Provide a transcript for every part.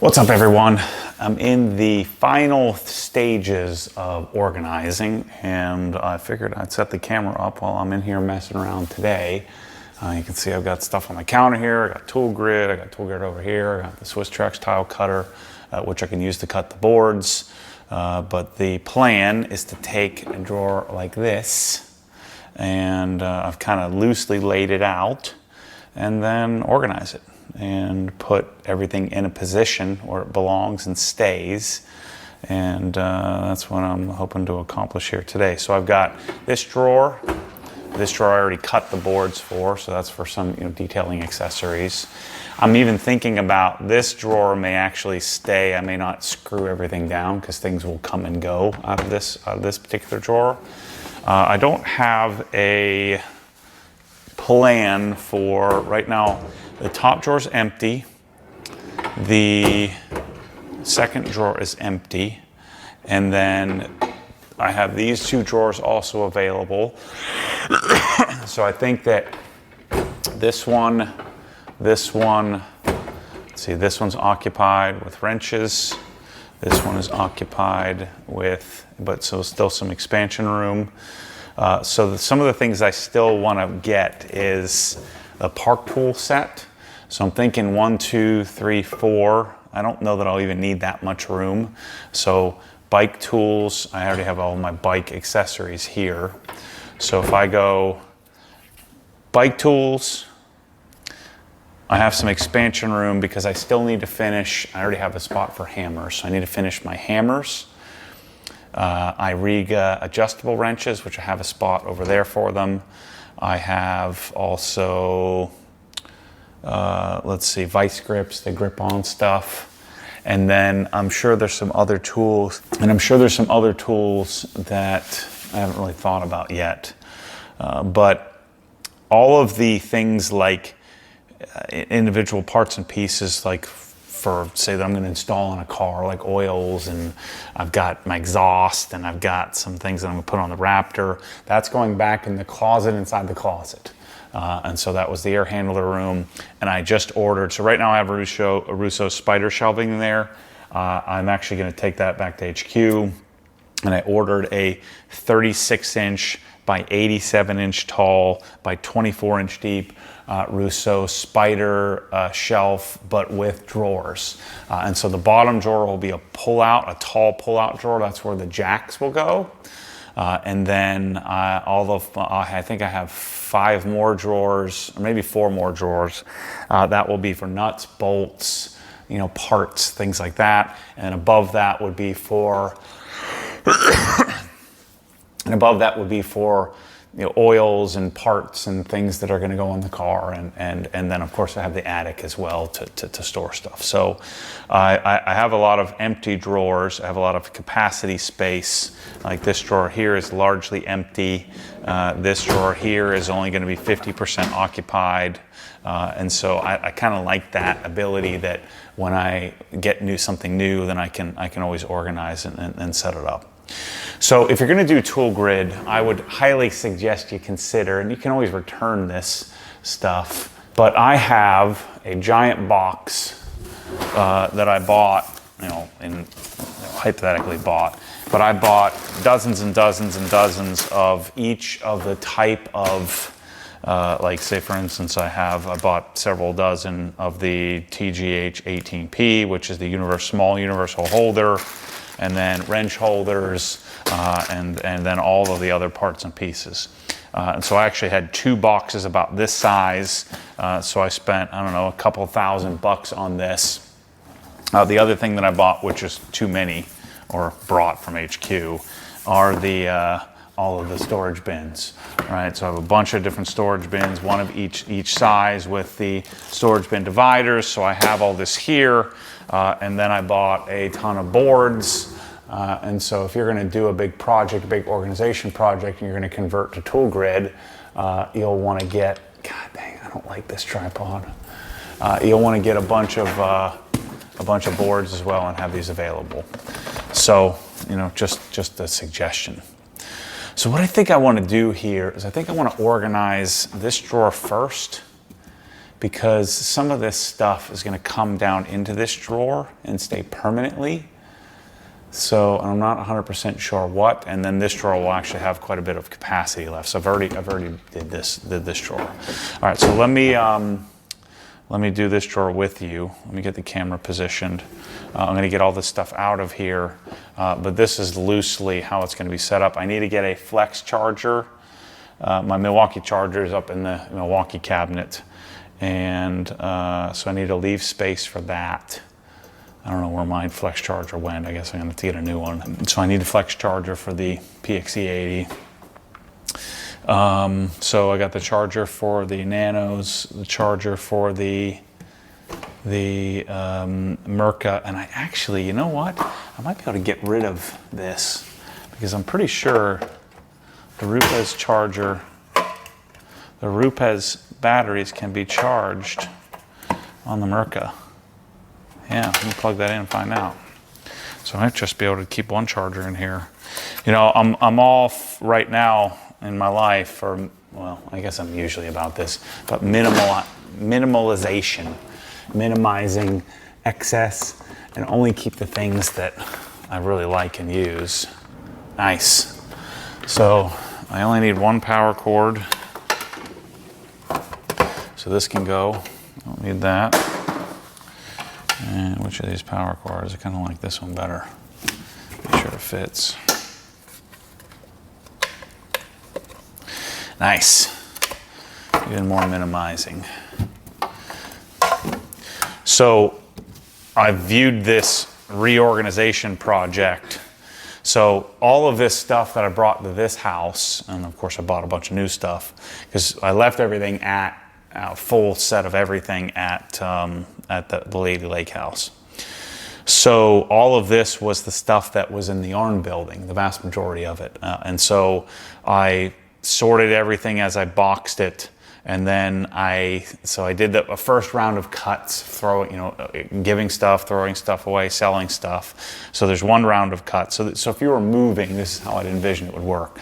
What's up, everyone? I'm in the final stages of organizing, and I figured I'd set the camera up while I'm in here messing around today. You can see I've got stuff on my counter here. I got tool grid. I got tool grid over here. I got the Swiss Trex tile cutter, which I can use to cut the boards. But the plan is to take a drawer like this, and I've kind of loosely laid it out, and then organize it and put everything in a position where it belongs and stays. And that's what I'm hoping to accomplish here today. So I've got this drawer. This drawer I already cut the boards for, so that's for some detailing accessories. I'm even thinking about this drawer may actually stay. I may not screw everything down because things will come and go out of this particular drawer. I don't have a plan for right now. The top drawer is empty. The second drawer is empty. And then I have these two drawers also available. So I think that this one, let's see, this one's occupied with wrenches. This one is occupied with, so still some expansion room. So some of the things I still want to get is a park tool set. So I'm thinking 1, 2, 3, 4. I don't know that I'll even need that much room. So bike tools, I already have all my bike accessories here. So if I go bike tools, I have some expansion room because I still need to finish. I already have a spot for hammers, so I need to finish my hammers. Iriga adjustable wrenches, which I have a spot over there for them. I have also, let's see, vice grips, the grip-on stuff. And then I'm sure there's some other tools, that I haven't really thought about yet. But all of the things like individual parts and pieces, like for, say, that I'm going to install on a car, like oils, and I've got my exhaust, and I've got some things that I'm going to put on the Raptor. That's going back in the closet inside the closet. And so that was the air handler room. And I just ordered, so right now I have a Russo spider shelving in there. I'm actually going to take that back to HQ. And I ordered a 36-inch by 87-inch tall by 24-inch deep Russo spider shelf, but with drawers. And so the bottom drawer will be a tall pull-out drawer. That's where the jacks will go. And then I think I have 5 more drawers, or maybe 4 more drawers. That will be for nuts, bolts, parts, things like that. And above that would be for oils and parts and things that are going to go in the car, and then of course I have the attic as well to store stuff. So I have a lot of empty drawers. I have a lot of capacity space. Like this drawer here is largely empty. This drawer here is only going to be 50% occupied. And so I kind of like that ability that when I get something new, then I can always organize and set it up. So if you're going to do tool grid, I would highly suggest you consider, and you can always return this stuff, but I have a giant box that I bought, hypothetically bought, but I bought dozens and dozens and dozens of each of the type of, like say for instance, I bought several dozen of the TGH 18P, which is the small universal holder, and then wrench holders, and then all of the other parts and pieces. And so I actually had 2 boxes about this size. So I spent, I don't know, a couple $1,000 on this. The other thing that I bought, which is too many, or brought from HQ, are all of the storage bins. Right, so I have a bunch of different storage bins, one of each size with the storage bin dividers. So I have all this here. And then I bought a ton of boards. And so if you're going to do a big project, a big organization project, and you're going to convert to tool grid, you'll want to get, God dang, I don't like this tripod. You'll want to get a bunch of boards as well and have these available. So, just a suggestion. So what I think I want to do here is I think I want to organize this drawer first, because some of this stuff is going to come down into this drawer and stay permanently. So I'm not 100% sure what, and then this drawer will actually have quite a bit of capacity left. So I've already did this drawer. All right, so let me do this drawer with you. Let me get the camera positioned. I'm going to get all this stuff out of here, but this is loosely how it's going to be set up. I need to get a flex charger. My Milwaukee charger is up in the Milwaukee cabinet, and so I need to leave space for that. I don't know where my flex charger went. I guess I'm going to have to get a new one. So I need a flex charger for the PXE80. So I got the charger for the Nanos, the charger for the Mirka, and I actually, you know what? I might be able to get rid of this because I'm pretty sure the Rupes charger, the Rupes batteries can be charged on the Mirka. Yeah, let me plug that in and find out. So I might just be able to keep one charger in here. You know, I'm off right now in my life for, well, I guess I'm usually about this, but minimalization, minimizing excess, and only keep the things that I really like and use. Nice. So I only need one power cord. So this can go. I don't need that. And which of these power cords? I kind of like this one better. Make sure it fits. Nice. Even more minimizing. So I viewed this reorganization project. So all of this stuff that I brought to this house, and of course I bought a bunch of new stuff, because I left everything at a full set of everything at the Lady Lake house. So all of this was the stuff that was in the Yarn building, the vast majority of it. And so I sorted everything as I boxed it. And then I did a first round of cuts, giving stuff, throwing stuff away, selling stuff. So there's one round of cuts. So if you were moving, this is how I'd envision it would work.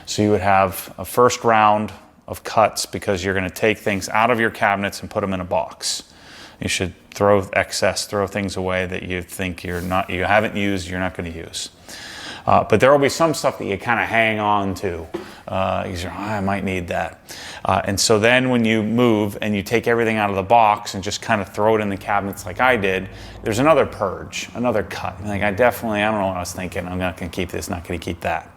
So you would have a first round of cuts because you're going to take things out of your cabinets and put them in a box. You should throw things away that you think you haven't used, you're not going to use. But there will be some stuff that you kind of hang on to. I might need that. And so then when you move and you take everything out of the box and just kind of throw it in the cabinets like I did, there's another purge, another cut. Like I don't know what I was thinking. I'm not going to keep this, not going to keep that.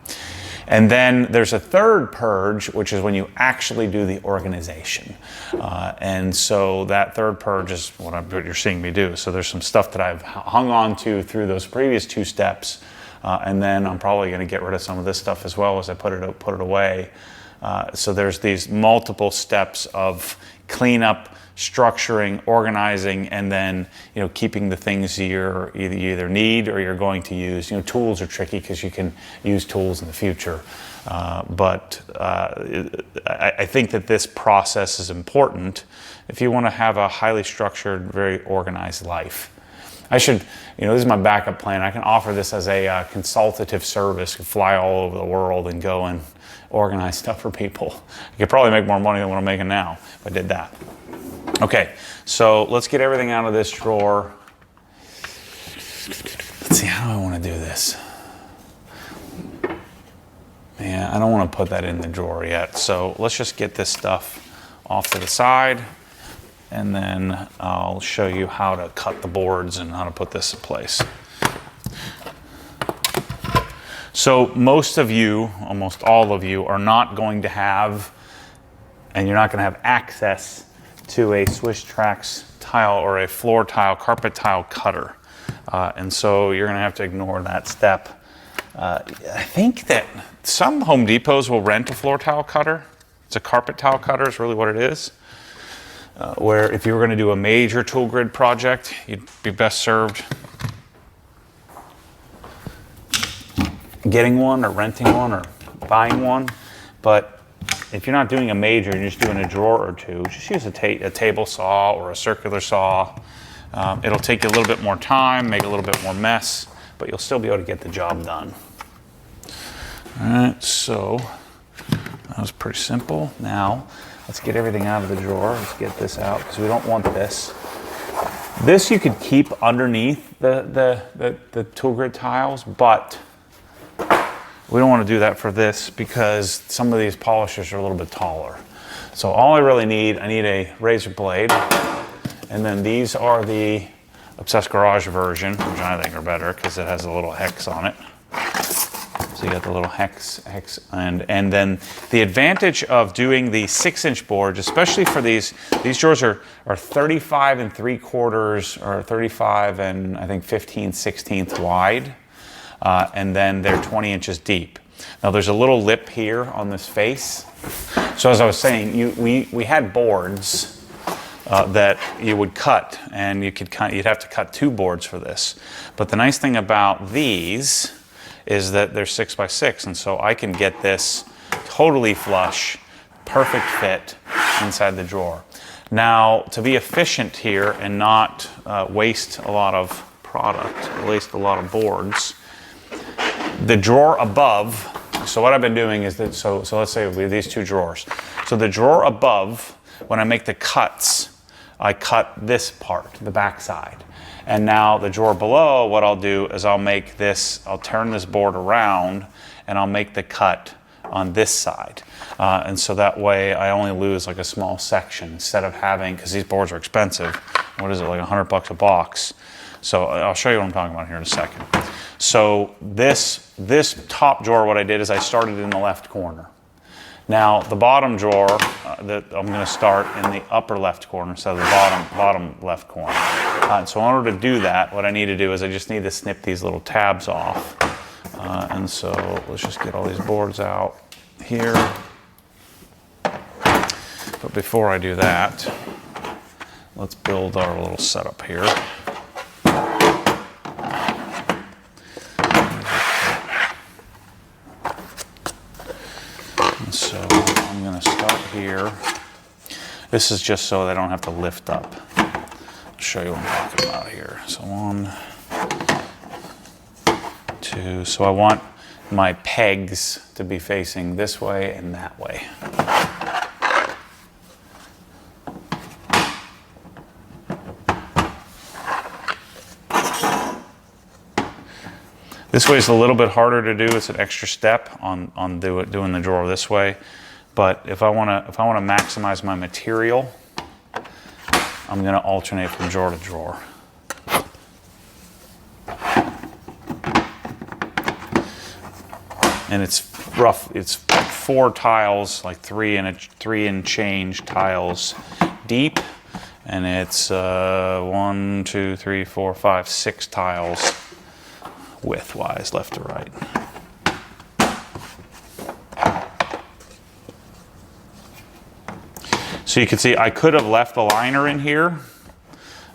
And then there's a third purge, which is when you actually do the organization. And so that third purge is what you're seeing me do. So there's some stuff that I've hung on to through those previous two steps. And then I'm probably going to get rid of some of this stuff as well as I put it away. So there's these multiple steps of cleanup, structuring, organizing, and then keeping the things you either need or you're going to use. Tools are tricky because you can use tools in the future. But I think that this process is important if you want to have a highly structured, very organized life. I should, this is my backup plan. I can offer this as a consultative service, fly all over the world and go and organize stuff for people. I could probably make more money than what I'm making now if I did that. Okay, so let's get everything out of this drawer. Let's see, how do I want to do this? Man, I don't want to put that in the drawer yet. So let's just get this stuff off to the side, and then I'll show you how to cut the boards and how to put this in place. So most of you, almost all of you, are not going to have, and you're not going to have access to a Swiss Trax tile or a floor tile, carpet tile cutter. And so you're going to have to ignore that step. I think that some Home Depots will rent a floor tile cutter. It's a carpet tile cutter is really what it is. Where if you were going to do a major tool grid project, you'd be best served getting one or renting one or buying one. But if you're not doing a major, you're just doing a drawer or two, just use a table saw or a circular saw. It'll take you a little bit more time, make a little bit more mess, but you'll still be able to get the job done. All right, so That was pretty simple. Now, let's get everything out of the drawer. Let's get this out because we don't want this. This you could keep underneath the tool grid tiles, but we don't want to do that for this because some of these polishers are a little bit taller. So all I really need, I need a razor blade, and then these are the Obsessed Garage version, which I think are better because it has a little hex on it. So you got the little hex, and then the advantage of doing the 6-inch boards, especially for these drawers are 35 3/4 or 35 and I think 15/16 wide, and then they're 20 inches deep. Now there's a little lip here on this face. So as I was saying, we had boards that you would cut, and you'd have to cut 2 boards for this. But the nice thing about these is that they're 6x6, and so I can get this totally flush, perfect fit inside the drawer. Now, to be efficient here and not waste a lot of product, waste a lot of boards, the drawer above, so what I've been doing is that, so let's say we have these 2 drawers. So the drawer above, when I make the cuts, I cut this part, the back side. And now the drawer below, what I'll do is I'll turn this board around and I'll make the cut on this side. And so that way I only lose like a small section instead of having, because these boards are expensive, what is it, like $100 a box. So I'll show you what I'm talking about here in a second. So this top drawer, what I did is I started in the left corner. Now the bottom drawer, that I'm going to start in the upper left corner instead of the bottom left corner. So in order to do that, what I need to do is I just need to snip these little tabs off. And so let's just get all these boards out here. But before I do that, let's build our little setup here. So I'm going to start here. This is just so they don't have to lift up. I'll show you what I'm talking about here. So 1, 2. So I want my pegs to be facing this way and that way. This way is a little bit harder to do. It's an extra step on doing the drawer this way. But if I want to maximize my material, I'm going to alternate from drawer to drawer. And it's rough. It's 4 tiles, like 3 and change tiles deep, and it's 1, 2, 3, 4, 5, 6 tiles width-wise, left to right. So you can see I could have left the liner in here,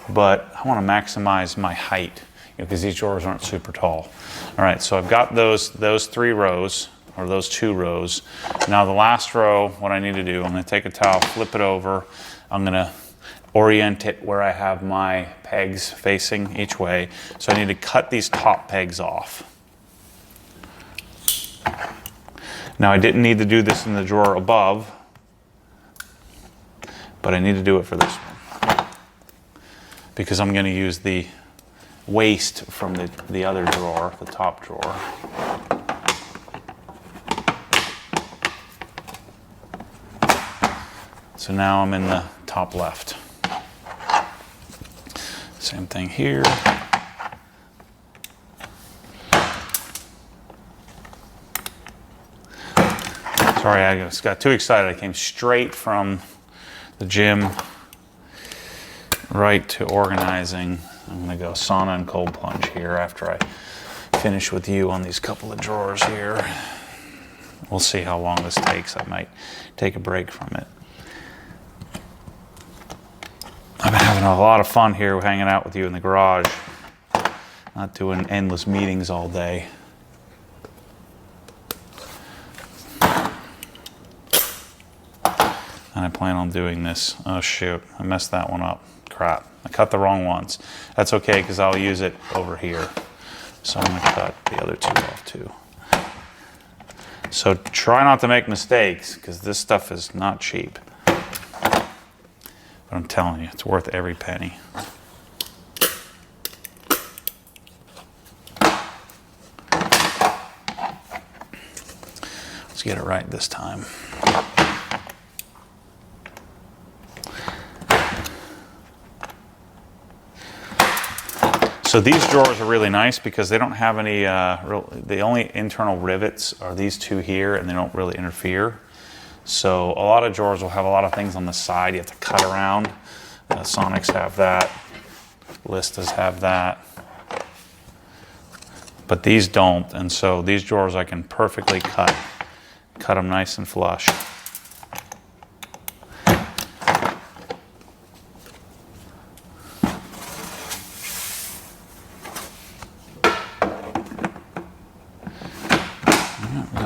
but I want to maximize my height because these drawers aren't super tall. All right, so I've got those 3 rows, or those 2 rows. Now the last row, what I need to do, I'm going to take a towel, flip it over. I'm going to orient it where I have my pegs facing each way. So I need to cut these top pegs off. Now I didn't need to do this in the drawer above, but I need to do it for this one because I'm going to use the waste from the other drawer, the top drawer. So now I'm in the top left. Same thing here. Sorry, I just got too excited. I came straight from the gym right to organizing. I'm going to go sauna and cold plunge here after I finish with you on these couple of drawers here. We'll see how long this takes. I might take a break from it. I've been having a lot of fun here hanging out with you in the garage, not doing endless meetings all day. And I plan on doing this. Oh shoot, I messed that one up. Crap, I cut the wrong ones. That's okay because I'll use it over here. So I'm going to cut the other 2 off too. So try not to make mistakes, because this stuff is not cheap. But I'm telling you, it's worth every penny. Let's get it right this time. So these drawers are really nice because they don't have any, the only internal rivets are these two here, and they don't really interfere. So a lot of drawers will have a lot of things on the side you have to cut around. Sonics have that, Listas have that, but these don't. And so these drawers I can perfectly cut them nice and flush.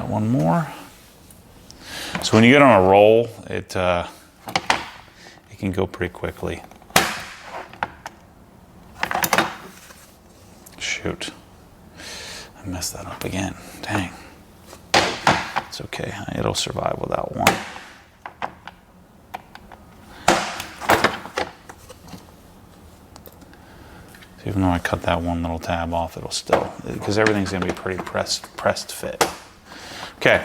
One more. So when you get on a roll, it can go pretty quickly. Shoot, I messed that up again. Dang. It's okay. It'll survive without one. So even though I cut that one little tab off, it'll still, because everything's going to be pretty pressed fit. Okay,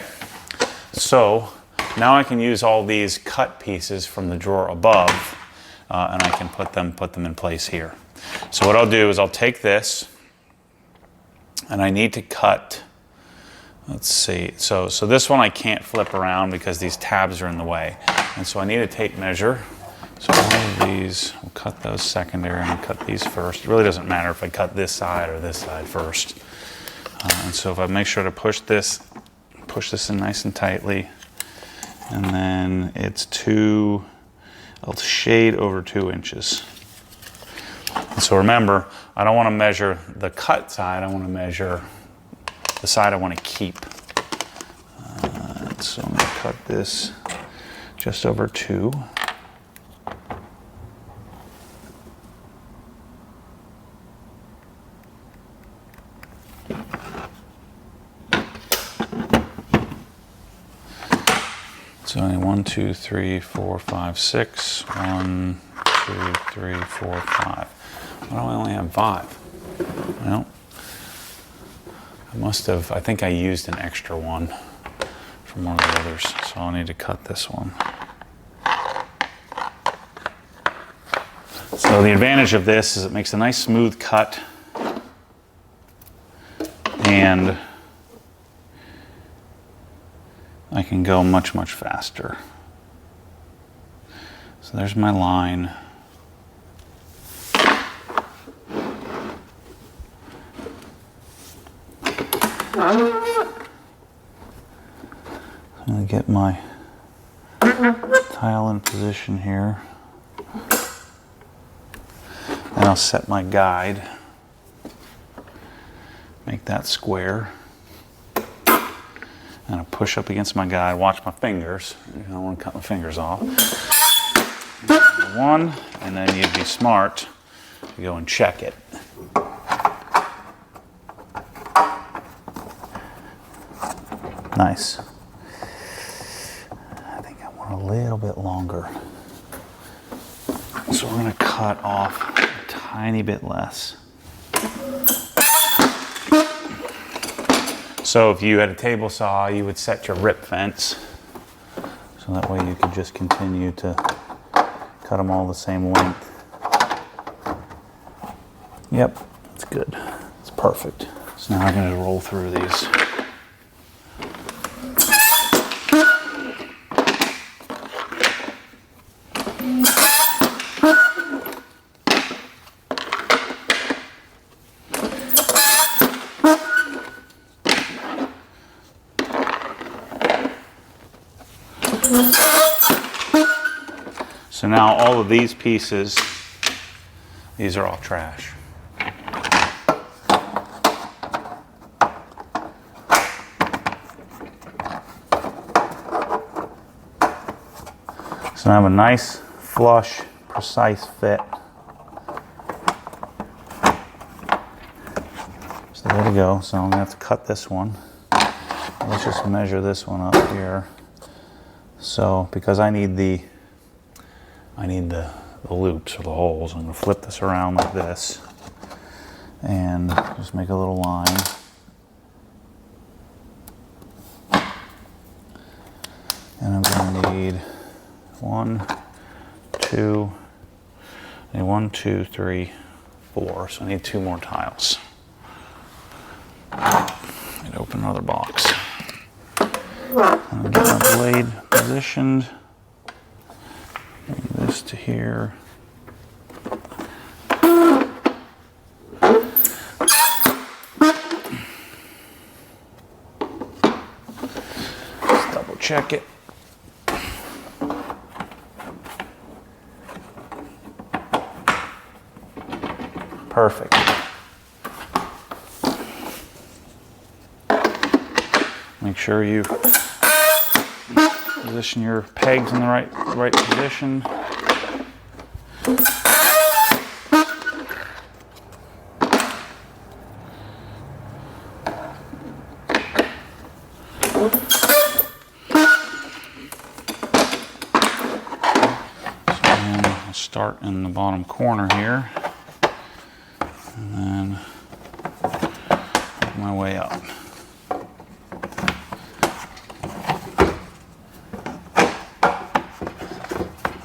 so now I can use all these cut pieces from the drawer above, and I can put them in place here. So what I'll do is I'll take this, and I need to cut, let's see, so this one I can't flip around because these tabs are in the way. And so I need a tape measure. So all of these, we'll cut those secondary and I'll cut these first. It really doesn't matter if I cut this side or this side first. And so if I make sure to push this in nice and tightly, and then it's a shade over 2 inches. And so remember, I don't want to measure the cut side, I want to measure the side I want to keep. So I'm going to cut this just over 2. So 1, 2, 3, 4, 5, 6. 1, 2, 3, 4, 5. Why do I only have 5? Well, I think I used an extra one from one of the others, so I'll need to cut this one. So the advantage of this is it makes a nice smooth cut, and I can go much, much faster. So there's my line. I'm going to get my tile in position here. And I'll set my guide. Make that square. And I'll push up against my guide, watch my fingers. I don't want to cut my fingers off. One, and then you'd be smart to go and check it. Nice. I think I want a little bit longer. So we're going to cut off a tiny bit less. So if you had a table saw, you would set your rip fence. So that way you could just continue to cut them all the same length. Yep, that's good. It's perfect. So now I'm going to roll through these. So now all of these pieces, these are all trash. So I have a nice, flush, precise fit. So there we go. So I'm gonna have to cut this one. let's just measure this one up here. So because I need the loops or the holes, I'm going to flip this around like this and just make a little line. And I'm going to need 1, 2, 3, 4. So I need 2 more tiles. I'd open another box. I'm get my blade positioned. Bring this to here. Just double check it. Perfect. Make sure you position your pegs in the right position. So then I'll start in the bottom corner here, and then work my way up.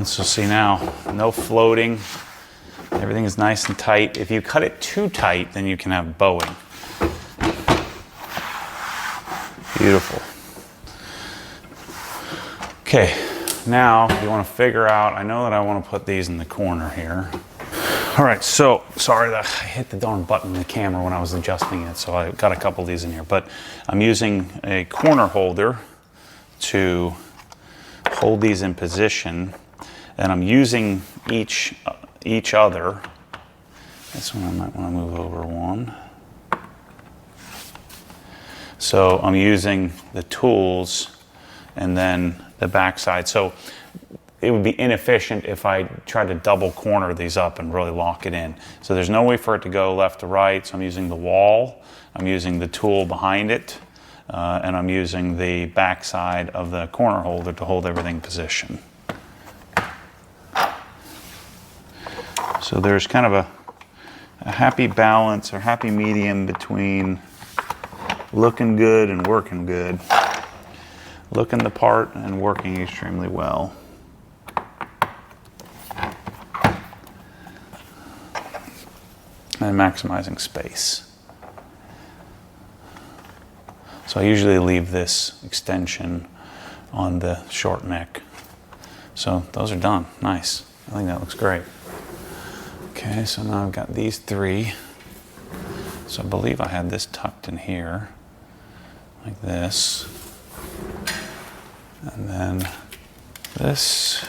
So see now, no floating. Everything is nice and tight. If you cut it too tight, then you can have bowing. Beautiful. Okay, now you want to figure out, I know that I want to put these in the corner here. All right, so sorry that I hit the darn button in the camera when I was adjusting it, so I got a couple of these in here, but I'm using a corner holder to hold these in position. And I'm using each other. This one I might want to move over one. So I'm using the tools and then the backside. So it would be inefficient if I tried to double corner these up and really lock it in. So there's no way for it to go left to right. So I'm using the wall, I'm using the tool behind it, and I'm using the backside of the corner holder to hold everything in position. So there's kind of a happy balance or happy medium between looking good and working good. Looking the part and working extremely well. And maximizing space. So I usually leave this extension on the short neck. So those are done. Nice. I think that looks great. Okay, so now I've got these 3. So I believe I had this tucked in here, like this. And then this.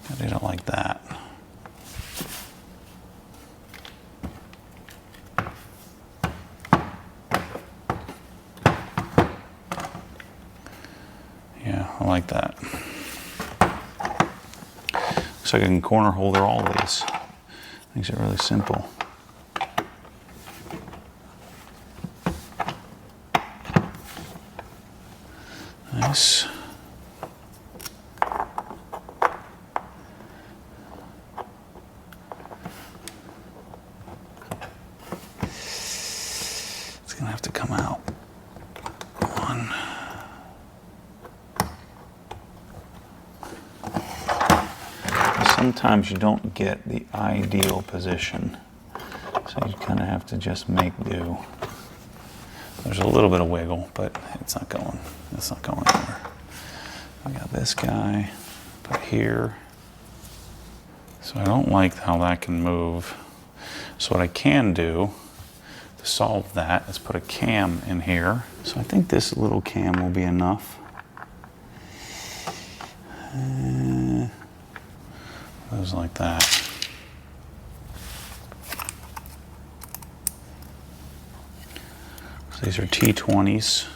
I did it like that. I like that. Looks like I can corner holder all these. Makes it really simple. Nice. It's gonna have to come out. One. Sometimes you don't get the ideal position, so you kind of have to just make do. There's a little bit of wiggle, but it's not going anywhere. I got this guy put here. So I don't like how that can move. So what I can do to solve that is put a cam in here. So I think this little cam will be enough. Goes like that. So these are T20s.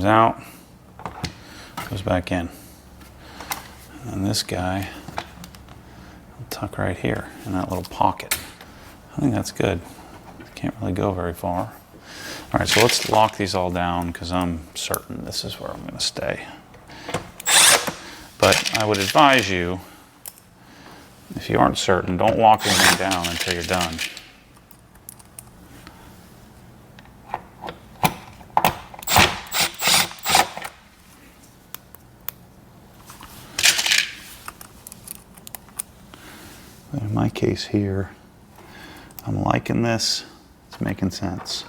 out, goes back in. And this guy will tuck right here in that little pocket. I think that's good. Can't really go very far. All right, so let's lock these all down because I'm certain this is where I'm going to stay. But I would advise you, if you aren't certain, don't lock anything down until you're done. In my case here, I'm liking this. It's making sense.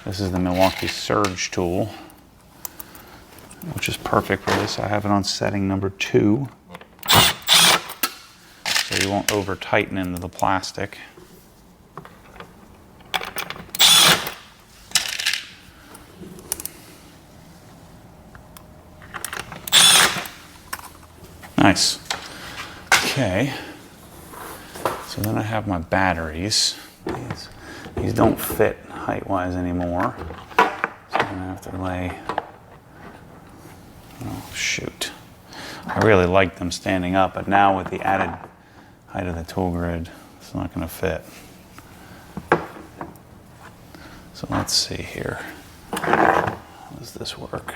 This is the Milwaukee Surge tool, which is perfect for this. I have it on setting number 2, so you won't over tighten into the plastic. Nice. Okay, so then I have my batteries. These don't fit height-wise anymore, so I'm gonna have to lay, oh shoot. I really like them standing up, but now with the added height of the tool grid, it's not gonna fit. So let's see here. How does this work?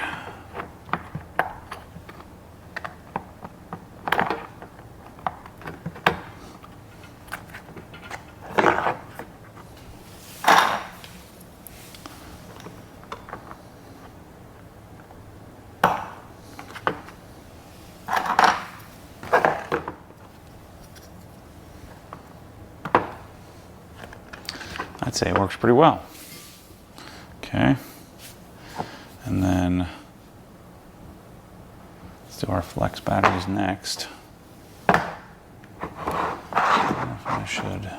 I'd say it works pretty well. Okay, and then let's do our flex batteries next. I don't know if I should.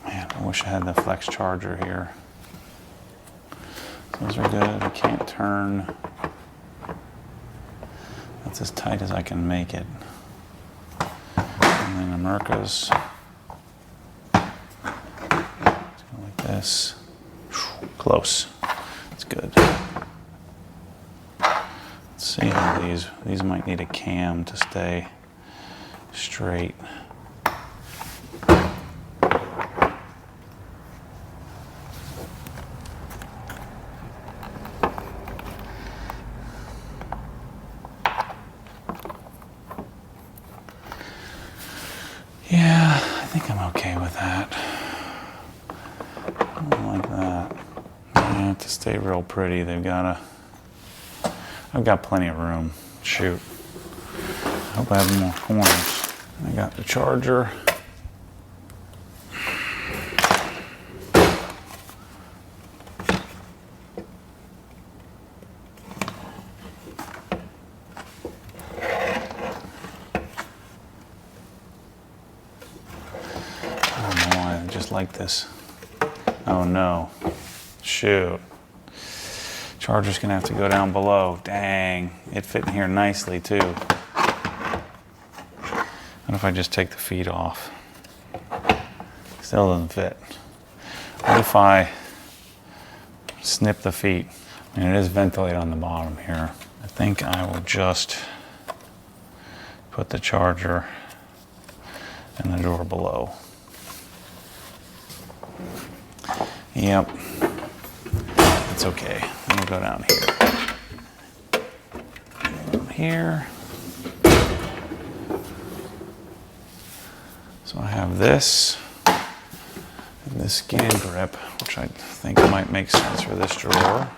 I wish I had the flex charger here. Those are good. I can't turn. That's as tight as I can make it. And then America's. Let's go like this. Close. It's good. Let's see how these might need a cam to stay straight. Yeah, I think I'm okay with that. I don't like that. They have to stay real pretty. They've got to. I've got plenty of room. Shoot. I hope I have more corners. I got the charger. Like this. Oh no. Shoot. Charger's gonna have to go down below. Dang. It fit in here nicely too. What if I just take the feet off? Still doesn't fit. What if I snip the feet? I mean, it is ventilated on the bottom here. I think I will just put the charger in the drawer below. Yep, it's okay. We'll go down here. Down here. So I have this, and this scan grip, which I think might make sense for this drawer.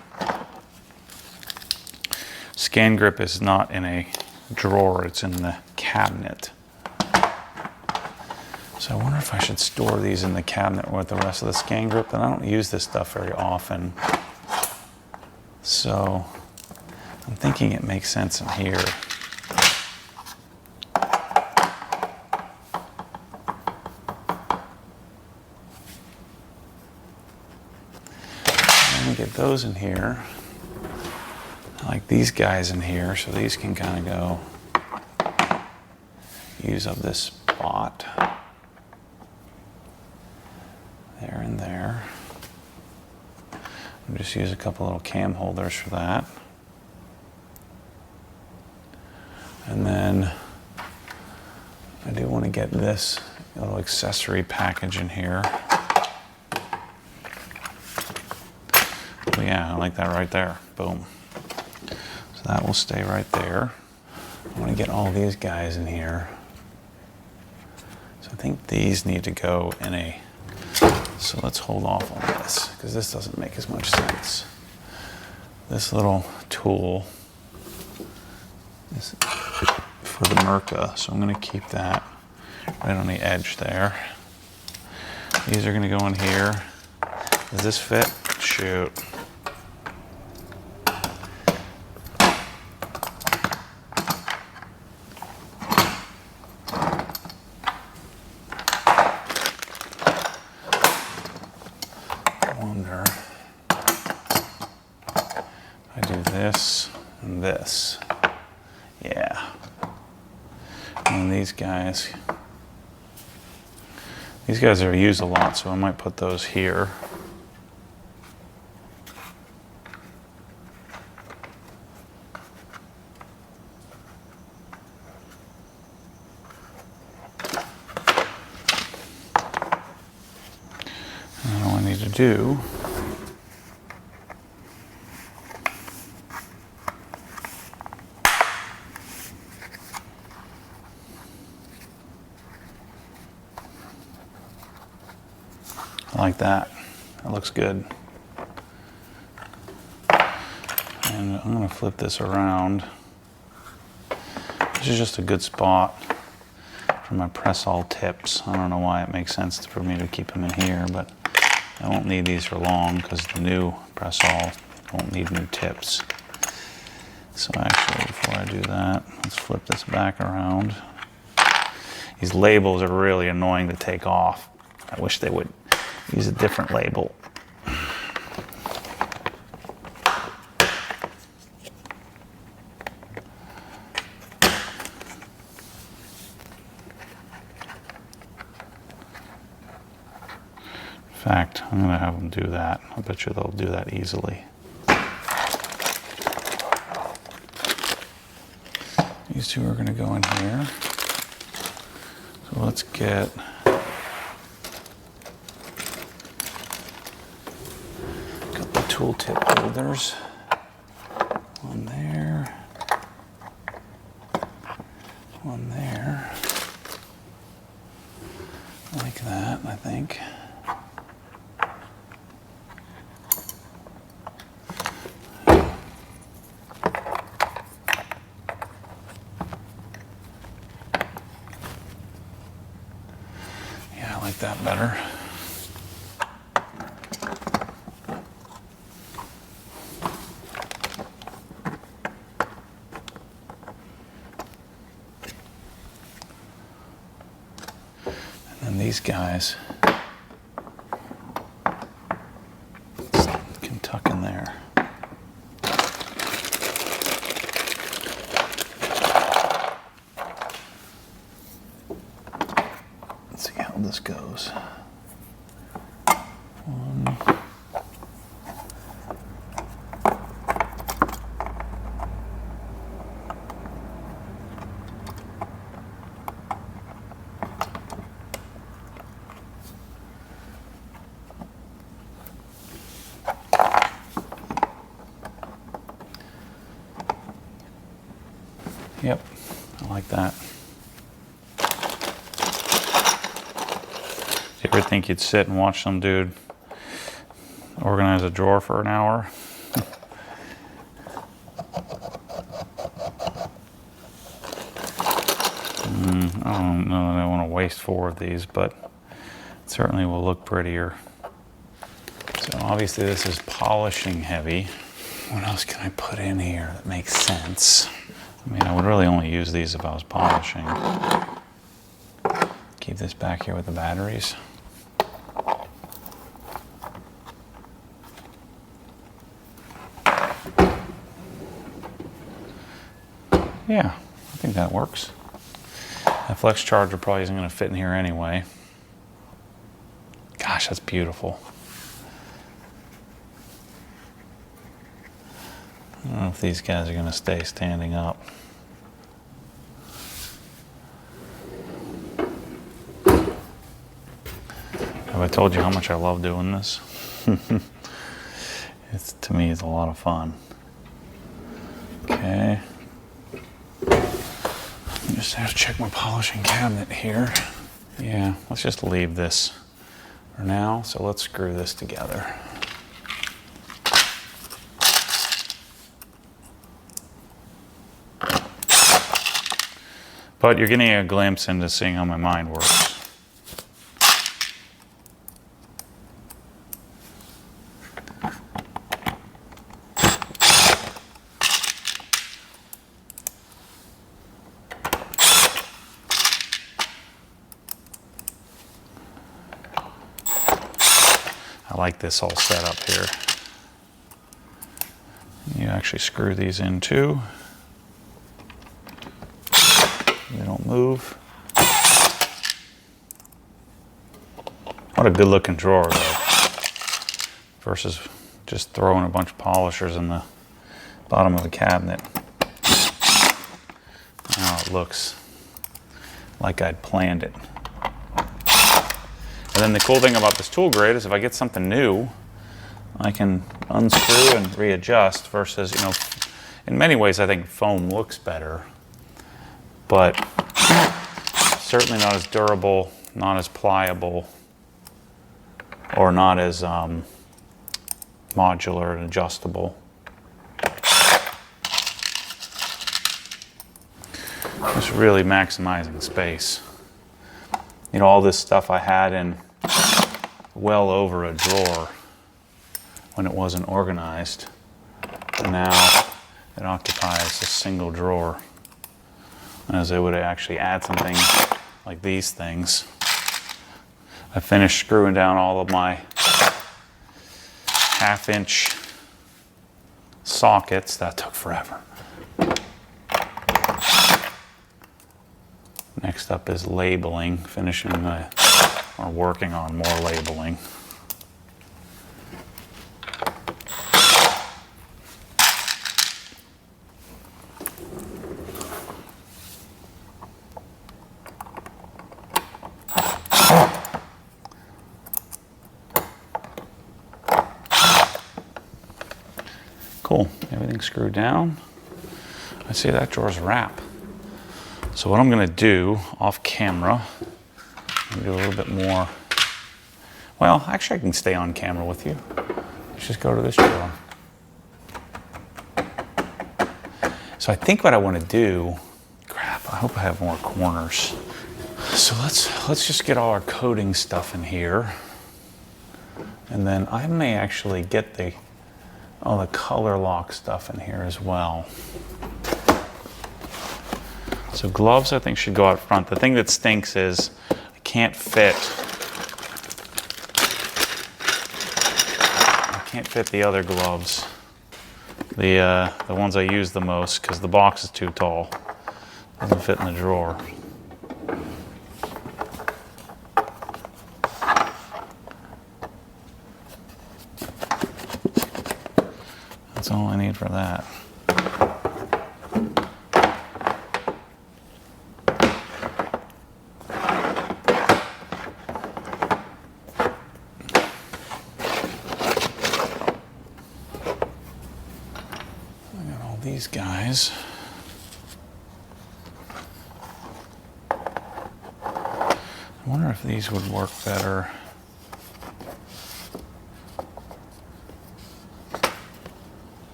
Scan grip is not in a drawer, it's in the cabinet. So I wonder if I should store these in the cabinet with the rest of the scan grip, but I don't use this stuff very often. So I'm thinking it makes sense in here. I'm gonna get those in here. I like these guys in here, so these can kind of go use up this spot. There and there. I'll just use a couple little cam holders for that. And then I do want to get this little accessory package in here. Oh yeah, I like that right there. Boom. So that will stay right there. I want to get all these guys in here. So I think these need to go in a... So let's hold off on this, because this doesn't make as much sense. This little tool is for the Merca, so I'm going to keep that right on the edge there. These are going to go in here. Does this fit? Shoot. I do this and this. Yeah. And these guys are used a lot, so I might put those here. And all I need to do like that. That looks good. And I'm going to flip this around. This is just a good spot for my press-all tips. I don't know why it makes sense for me to keep them in here, but I won't need these for long because the new press-all won't need new tips. So actually, before I do that, let's flip this back around. These labels are really annoying to take off. I wish they would use a different label. In fact, I'm going to have them do that. I bet you they'll do that easily. These two are going to go in here. So let's get tooltip holders. One there. One there. Like that, I think. Yeah, I like that better. These guys can tuck in there. Let's see how this goes. One. Yep, I like that. Do you ever think you'd sit and watch some dude organize a drawer for an hour? I don't know that I want to waste 4 of these, but it certainly will look prettier. So obviously this is polishing heavy. What else can I put in here that makes sense? I mean, I would really only use these if I was polishing. Keep this back here with the batteries. Yeah, I think that works. That flex charger probably isn't going to fit in here anyway. Gosh, that's beautiful. I don't know if these guys are going to stay standing up. Have I told you how much I love doing this? To me, it's a lot of fun. Okay. I just have to check my polishing cabinet here. Yeah, let's just leave this for now. So let's screw this together. But you're getting a glimpse into seeing how my mind works. I like this whole setup here. You actually screw these in too. They don't move. What a good looking drawer though. Versus just throwing a bunch of polishers in the bottom of the cabinet. Now it looks like I'd planned it. And then the cool thing about this tool grid is if I get something new, I can unscrew and readjust versus, you know, in many ways I think foam looks better, but certainly not as durable, not as pliable, or not as modular and adjustable. Just really maximizing space. You know, all this stuff I had in well over a drawer when it wasn't organized. And now it occupies a single drawer. As I would actually add something like these things. I finished screwing down all of my 1/2-inch sockets. That took forever. Next up is labeling, finishing or working on more labeling. Cool, everything's screwed down. I see that drawer's wrap. So what I'm gonna do off camera, I'm gonna do a little bit more. Well, actually I can stay on camera with you. Let's just go to this drawer. So I think what I wanna do, crap, I hope I have more corners. So let's just get all our coating stuff in here. And then I may actually get all the color lock stuff in here as well. So gloves I think should go out front. The thing that stinks is I can't fit the other gloves. The ones I use the most because the box is too tall. Doesn't fit in the drawer. That's all I need for that. These guys. I wonder if these would work better.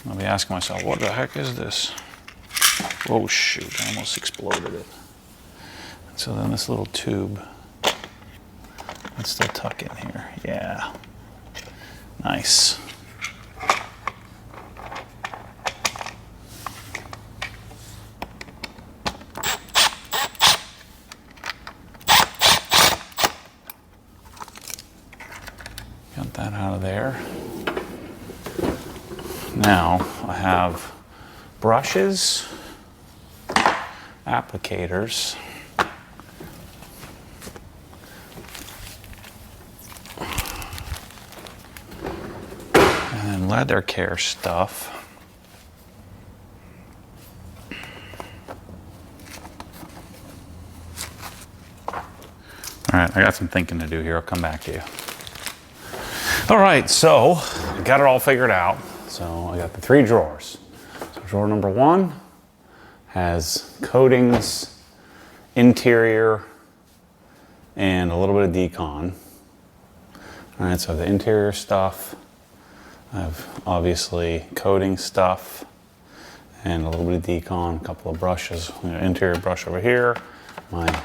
I'll be asking myself, what the heck is this? Oh shoot, I almost exploded it. So then this little tube, let's still tuck in here. Yeah, nice. Got that out of there. Now I have brushes, applicators, and then leather care stuff. All right, I got some thinking to do here. I'll come back to you. All right, so I got it all figured out. So I got the 3 drawers. So drawer number 1 has coatings, interior, and a little bit of decon. All right, so the interior stuff, I have obviously coating stuff and a little bit of decon, a couple of brushes. Interior brush over here, my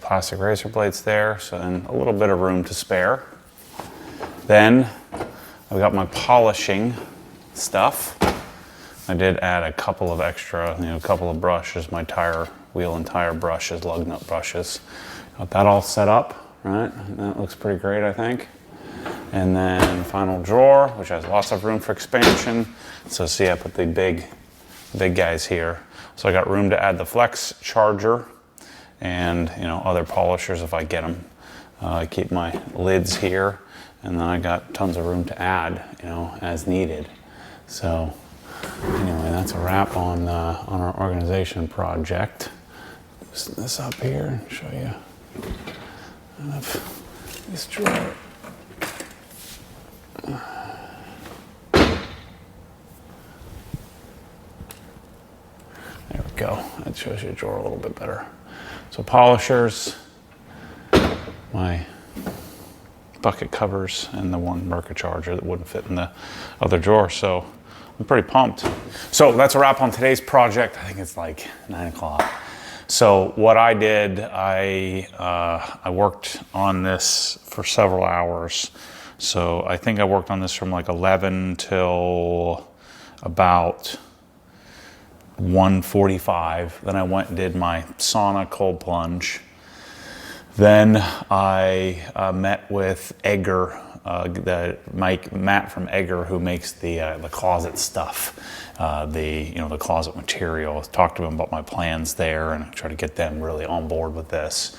plastic razor blades there, so then a little bit of room to spare. Then I've got my polishing stuff. I did add a couple of extra, a couple of brushes, my tire, wheel and tire brushes, lug nut brushes. Got that all set up, right? That looks pretty great, I think. And then final drawer, which has lots of room for expansion. So see, I put the big guys here. So I got room to add the flex charger and other polishers if I get them. I keep my lids here. And then I got tons of room to add, as needed. So anyway, that's a wrap on our organization project. Loosen this up here and show you this drawer. There we go. That shows you a drawer a little bit better. So polishers, my bucket covers, and the one Merca charger that wouldn't fit in the other drawer. So I'm pretty pumped. So that's a wrap on today's project. I think it's like 9 o'clock. So what I did, I worked on this for several hours. So I think I worked on this from like 11 till about 1:45. Then I went and did my sauna cold plunge. Then I met with Egger, Matt from Egger, who makes the closet stuff, the closet material. Talked to him about my plans there and try to get them really on board with this.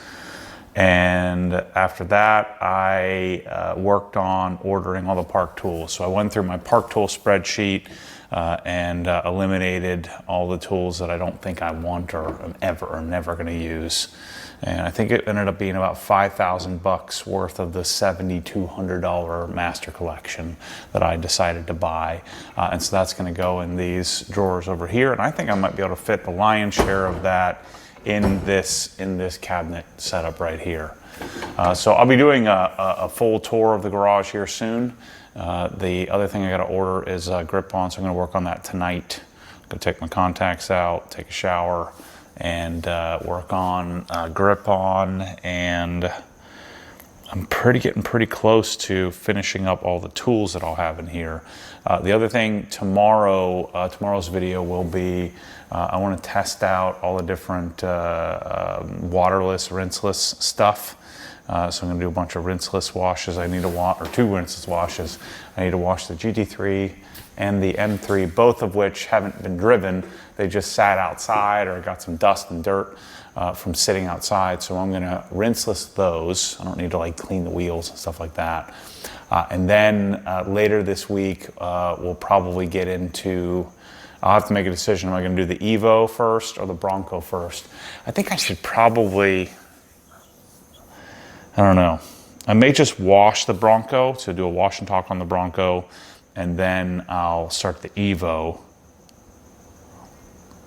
And after that, I worked on ordering all the park tools. So I went through my park tool spreadsheet and eliminated all the tools that I don't think I want or am never going to use. And I think it ended up being about $5,000 worth of the $7,200 master collection that I decided to buy. And so that's going to go in these drawers over here. And I think I might be able to fit the lion's share of that in this cabinet setup right here. So I'll be doing a full tour of the garage here soon. The other thing I got to order is a grip-on, so I'm going to work on that tonight. I'm going to take my contacts out, take a shower, and work on grip-on, and I'm getting pretty close to finishing up all the tools that I'll have in here. The other thing tomorrow's video will be I want to test out all the different waterless, rinseless stuff. So I'm going to do a bunch of rinseless washes. I need to wash, or 2 rinseless washes. I need to wash the GT3 and the M3, both of which haven't been driven. They just sat outside or got some dust and dirt from sitting outside. So I'm going to rinseless those. I don't need to like clean the wheels and stuff like that. And then later this week, we'll probably get into, I'll have to make a decision. Am I going to do the Evo first or the Bronco first? I think I should probably, I don't know. I may just wash the Bronco, so do a wash and talk on the Bronco, and then I'll start the Evo.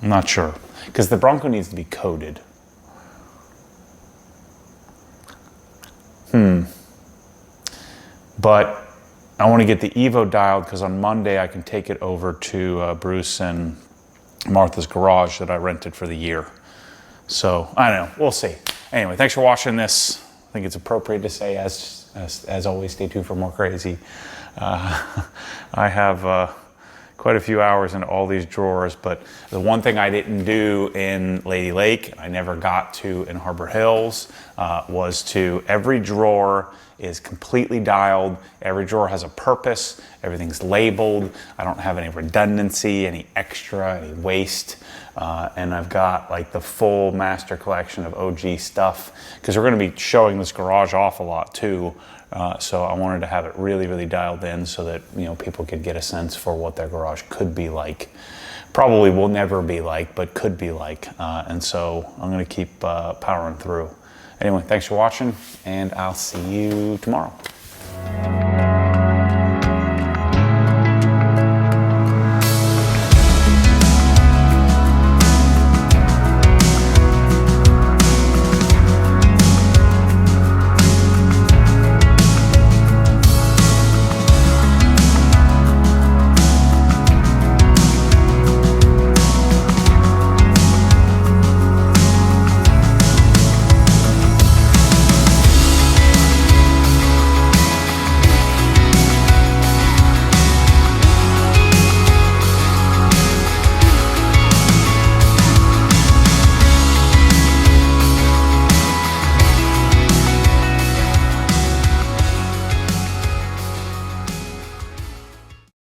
I'm not sure, because the Bronco needs to be coated. But I want to get the Evo dialed because on Monday I can take it over to Bruce and Martha's garage that I rented for the year. So I don't know, we'll see. Anyway, thanks for watching this. I think it's appropriate to say, as always, stay tuned for more crazy. I have quite a few hours into all these drawers, but the one thing I didn't do in Lady Lake, I never got to in Harbor Hills, was to every drawer is completely dialed. Every drawer has a purpose. Everything's labeled. I don't have any redundancy, any extra, any waste. And I've got like the full master collection of OG stuff because we're going to be showing this garage off a lot too. So I wanted to have it really, really dialed in so that, you know, people could get a sense for what their garage could be like. Probably will never be like, but could be like. And so I'm going to keep powering through. Anyway, thanks for watching, and I'll see you tomorrow.